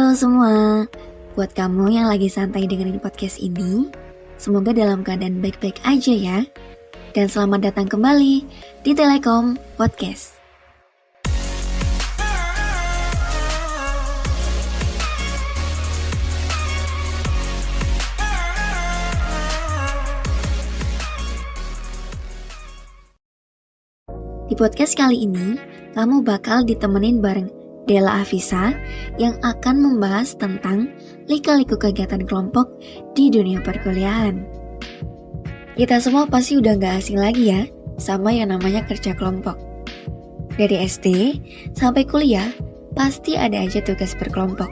Halo semua, buat kamu yang lagi santai dengerin podcast ini, semoga dalam keadaan baik-baik aja ya. Dan selamat datang kembali di Telekom Podcast. Di podcast kali ini, kamu bakal ditemenin bareng Della Afisa yang akan membahas tentang lika-liku kegiatan kelompok di dunia perkuliahan. Kita semua pasti udah gak asing lagi ya sama yang namanya kerja kelompok. Dari SD sampai kuliah, pasti ada aja tugas berkelompok.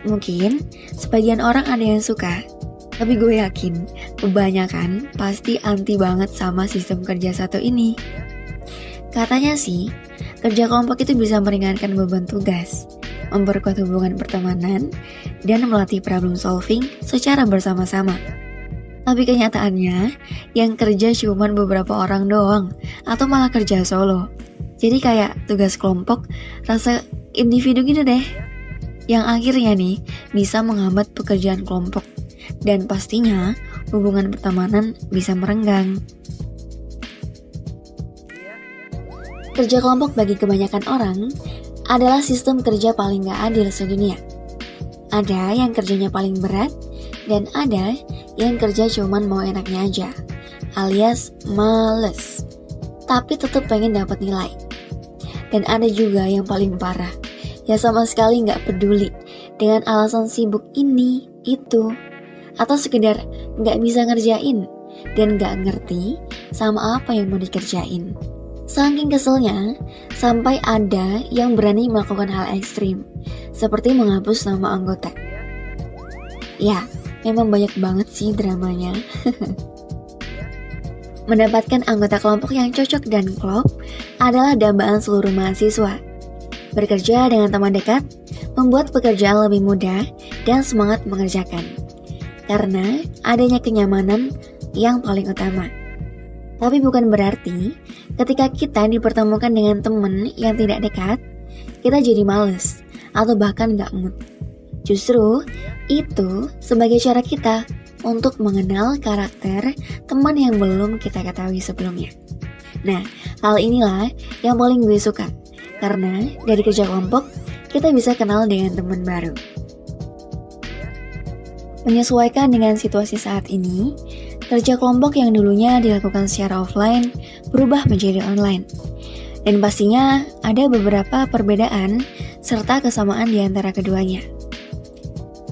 Mungkin sebagian orang ada yang suka, tapi gue yakin kebanyakan pasti anti banget sama sistem kerja satu ini. Katanya sih, kerja kelompok itu bisa meringankan beban tugas, memperkuat hubungan pertemanan, dan melatih problem solving secara bersama-sama. Tapi kenyataannya, yang kerja cuma beberapa orang doang, atau malah kerja solo. Jadi kayak tugas kelompok, rasa individu gitu deh. Yang akhirnya nih, bisa menghambat pekerjaan kelompok. Dan pastinya, hubungan pertemanan bisa merenggang. Kerja kelompok bagi kebanyakan orang adalah sistem kerja paling gak adil sedunia. Ada yang kerjanya paling berat, dan ada yang kerja cuman mau enaknya aja, alias males, tapi tetap pengen dapat nilai. Dan ada juga yang paling parah, ya sama sekali gak peduli dengan alasan sibuk ini, itu, atau sekedar gak bisa ngerjain, dan gak ngerti sama apa yang mau dikerjain. Saking keselnya, sampai ada yang berani melakukan hal ekstrim, seperti menghapus nama anggota. Ya, memang banyak banget sih dramanya. Mendapatkan anggota kelompok yang cocok dan klop adalah dambaan seluruh mahasiswa. Bekerja dengan teman dekat, membuat pekerjaan lebih mudah dan semangat mengerjakan. Karena adanya kenyamanan yang paling utama. Tapi bukan berarti ketika kita dipertemukan dengan teman yang tidak dekat, kita jadi males atau bahkan gak mood. Justru itu sebagai cara kita untuk mengenal karakter teman yang belum kita ketahui sebelumnya. Nah, hal inilah yang paling gue suka, karena dari kerja kelompok kita bisa kenal dengan teman baru. Menyesuaikan dengan situasi saat ini, kerja kelompok yang dulunya dilakukan secara offline berubah menjadi online. Dan pastinya ada beberapa perbedaan serta kesamaan di antara keduanya.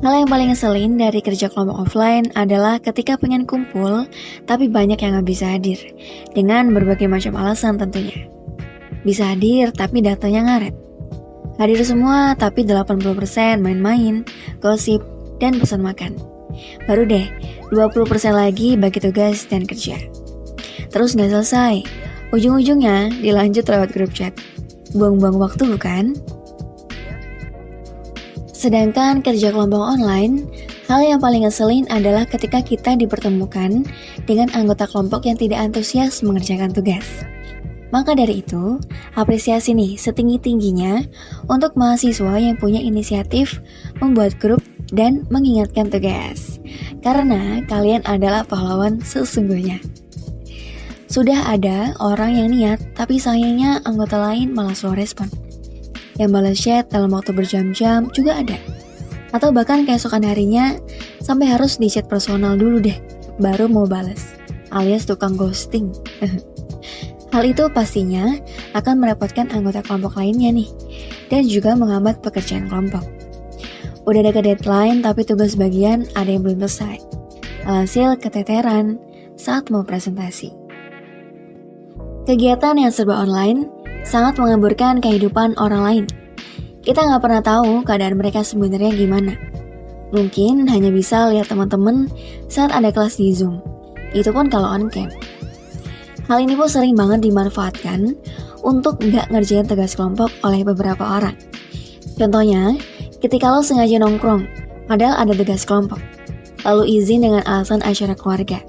Hal yang paling ngeselin dari kerja kelompok offline adalah ketika pengen kumpul tapi banyak yang gak bisa hadir, dengan berbagai macam alasan tentunya. Bisa hadir tapi datanya ngaret. Hadir semua tapi 80% main-main, gosip, dan pesan makan. Baru deh 20% lagi bagi tugas dan kerja. Terus gak selesai, ujung-ujungnya dilanjut lewat grup chat. Buang-buang waktu bukan? Sedangkan kerja kelompok online, hal yang paling ngeselin adalah ketika kita dipertemukan dengan anggota kelompok yang tidak antusias mengerjakan tugas. Maka dari itu, apresiasi nih setinggi-tingginya untuk mahasiswa yang punya inisiatif membuat grup dan mengingatkan tugas. Karena kalian adalah pahlawan sesungguhnya. Sudah ada orang yang niat, tapi sayangnya anggota lain malah slow respon. Yang balas chat dalam waktu berjam-jam juga ada. Atau bahkan keesokan harinya sampai harus di chat personal dulu deh, baru mau balas, alias tukang ghosting. Hal itu pastinya akan merepotkan anggota kelompok lainnya nih, dan juga menghambat pekerjaan kelompok. Udah dekat deadline tapi tugas bagian ada yang belum selesai. Alhasil keteteran saat mau presentasi. Kegiatan yang serba online sangat mengaburkan kehidupan orang lain. Kita gak pernah tahu keadaan mereka sebenarnya gimana. Mungkin hanya bisa lihat teman-teman saat ada kelas di Zoom. Itu pun kalau on cam. Hal ini pun sering banget dimanfaatkan untuk gak ngerjain tugas kelompok oleh beberapa orang. Contohnya, ketika lo sengaja nongkrong, padahal ada tugas kelompok, lalu izin dengan alasan acara keluarga,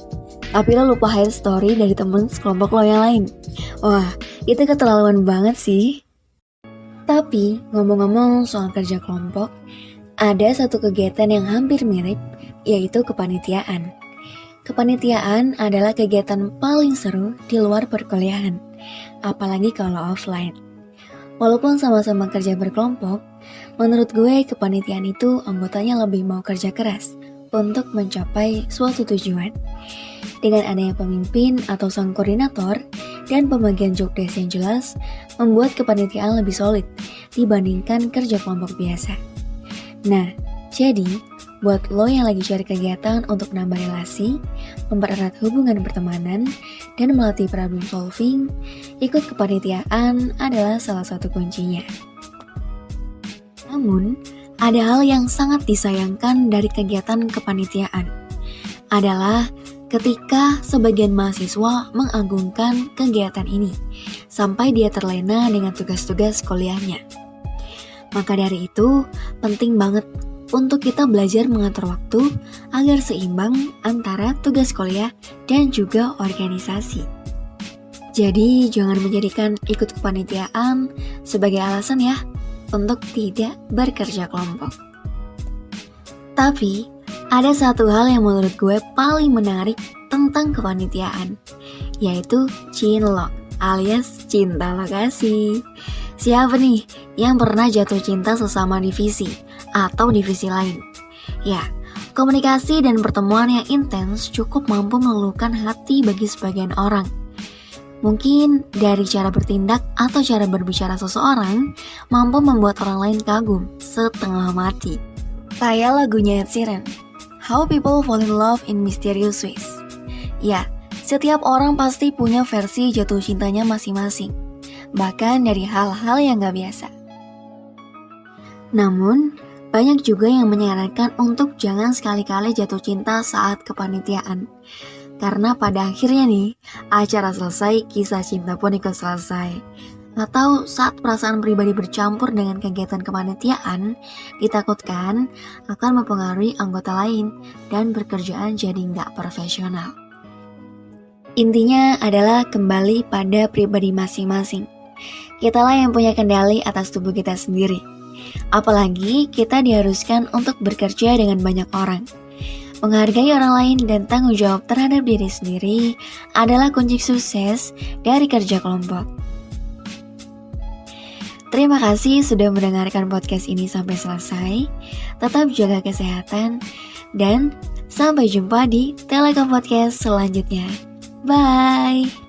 tapi lo lupa hide story dari temen sekelompok lo yang lain. Wah, itu keterlaluan banget sih. Tapi, ngomong-ngomong soal kerja kelompok, Ada satu kegiatan yang hampir mirip, yaitu kepanitiaan. Kepanitiaan adalah kegiatan paling seru di luar perkuliahan, apalagi kalau offline. Walaupun sama-sama kerja berkelompok, menurut gue kepanitiaan itu anggotanya lebih mau kerja keras untuk mencapai suatu tujuan. Dengan adanya pemimpin atau sang koordinator dan pembagian job desk yang jelas, membuat kepanitiaan lebih solid dibandingkan kerja kelompok biasa. Nah, jadi buat lo yang lagi cari kegiatan untuk nambah relasi, mempererat hubungan pertemanan, dan melatih problem solving, ikut kepanitiaan adalah salah satu kuncinya. Namun, ada hal yang sangat disayangkan dari kegiatan kepanitiaan, adalah ketika sebagian mahasiswa mengagungkan kegiatan ini, sampai dia terlena dengan tugas-tugas kuliahnya. Maka dari itu, penting banget untuk kita belajar mengatur waktu agar seimbang antara tugas kuliah dan juga organisasi. Jadi, jangan menjadikan ikut kepanitiaan sebagai alasan ya untuk tidak bekerja kelompok. Tapi, ada satu hal yang menurut gue paling menarik tentang kepanitiaan, yaitu cinlok alias cinta lokasi. Siapa nih yang pernah jatuh cinta sesama divisi atau divisi lain? Ya, komunikasi dan pertemuan yang intens cukup mampu meluluhkan hati bagi sebagian orang. Mungkin dari cara bertindak atau cara berbicara seseorang mampu membuat orang lain kagum setengah mati. Kayak lagunya Ed Sheeran, How People Fall in Love in Mysterious Ways. Ya, setiap orang pasti punya versi jatuh cintanya masing-masing, bahkan dari hal-hal yang gak biasa. Namun, banyak juga yang menyarankan untuk jangan sekali-kali jatuh cinta saat kepanitiaan. Karena pada akhirnya nih, acara selesai, kisah cinta pun ikut selesai. Atau saat perasaan pribadi bercampur dengan kegiatan kepanitiaan, ditakutkan akan mempengaruhi anggota lain dan pekerjaan jadi nggak profesional. Intinya adalah kembali pada pribadi masing-masing. Kitalah yang punya kendali atas tubuh kita sendiri. Apalagi kita diharuskan untuk bekerja dengan banyak orang. Menghargai orang lain dan tanggung jawab terhadap diri sendiri adalah kunci sukses dari kerja kelompok. Terima kasih sudah mendengarkan podcast ini sampai selesai. Tetap jaga kesehatan dan sampai jumpa di Telekom Podcast selanjutnya. Bye!